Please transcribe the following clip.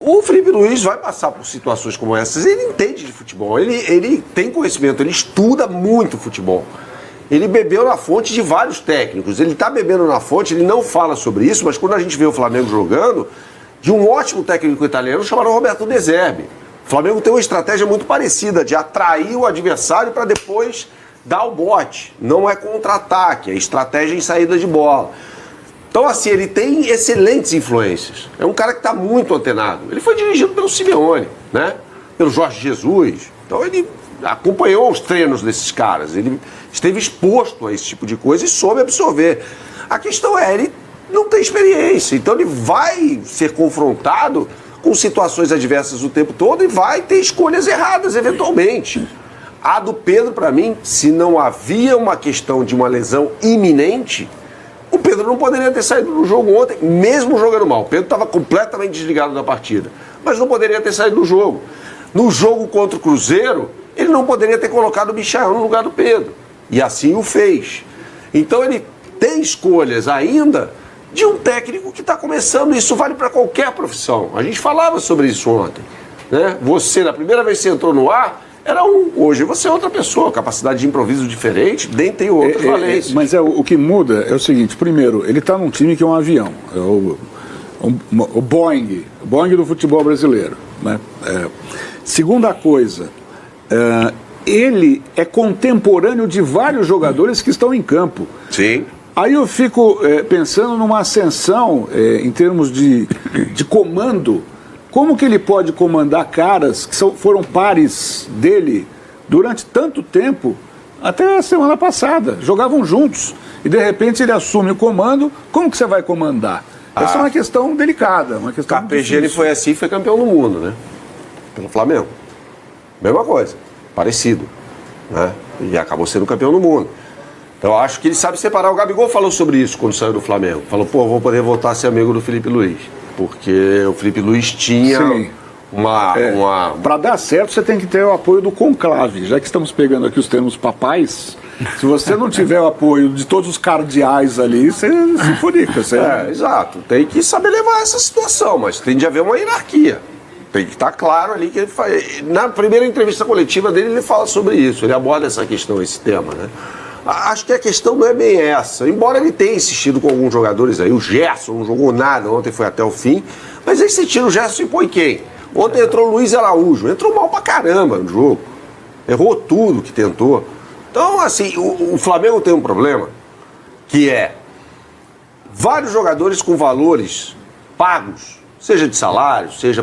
O Felipe Luiz vai passar por situações como essas. Ele entende de futebol, ele tem conhecimento, ele estuda muito futebol. Ele bebeu na fonte de vários técnicos. Ele está bebendo na fonte, ele não fala sobre isso, mas quando a gente vê o Flamengo jogando, de um ótimo técnico italiano chamado Roberto De Zerbi. O Flamengo tem uma estratégia muito parecida de atrair o adversário para depois dar o bote. Não é contra-ataque, é estratégia em saída de bola. Então, assim, ele tem excelentes influências. É um cara que está muito antenado. Ele foi dirigido pelo Simeone, né? Pelo Jorge Jesus. Então, ele acompanhou os treinos desses caras. Ele esteve exposto a esse tipo de coisa e soube absorver. A questão é, ele não tem experiência. Então, ele vai ser confrontado com situações adversas o tempo todo e vai ter escolhas erradas, eventualmente. A do Pedro, para mim, se não havia uma questão de uma lesão iminente, o Pedro não poderia ter saído do jogo ontem, mesmo jogando mal. O Pedro estava completamente desligado da partida, mas não poderia ter saído do jogo. No jogo contra o Cruzeiro, ele não poderia ter colocado o Michael no lugar do Pedro. E assim o fez. Então ele tem escolhas ainda de um técnico que está começando. Isso vale para qualquer profissão. A gente falava sobre isso ontem, né? Você, na primeira vez que você entrou no ar, era um. Hoje você é outra pessoa, capacidade de improviso diferente, dentre outras valências. Mas o que muda é o seguinte: primeiro, ele está num time que é um avião, é o Boeing do futebol brasileiro, né? Segunda coisa, ele é contemporâneo de vários jogadores que estão em campo. Sim. Aí eu fico pensando numa ascensão em termos de comando. Como que ele pode comandar caras que foram pares dele durante tanto tempo, até a semana passada, jogavam juntos, e de repente ele assume o comando, como que você vai comandar? Essa é uma questão delicada, uma questão Carpegiani ele foi assim e foi campeão do mundo, né? Pelo Flamengo. Mesma coisa, parecido, né? E acabou sendo campeão do mundo. Então eu acho que ele sabe separar. O Gabigol falou sobre isso quando saiu do Flamengo. Falou, vou poder voltar a ser amigo do Felipe Luiz. Porque o Felipe Luiz tinha uma... Para dar certo, você tem que ter o apoio do conclave. Já que estamos pegando aqui os termos papais, se você não tiver o apoio de todos os cardeais ali, você se furica. Exato. Tem que saber levar essa situação, mas tem de haver uma hierarquia. Tem que estar claro ali que ele faz... Na primeira entrevista coletiva dele, ele fala sobre isso. Ele aborda essa questão, esse tema, né? Acho que a questão não é bem essa. Embora ele tenha insistido com alguns jogadores aí, o Gerson não jogou nada, ontem foi até o fim, mas aí você tira o Gerson e põe quem? Ontem entrou o Luiz Araújo, entrou mal pra caramba no jogo, errou tudo que tentou. Então, assim, o Flamengo tem um problema, que é vários jogadores com valores pagos, seja de salário, seja por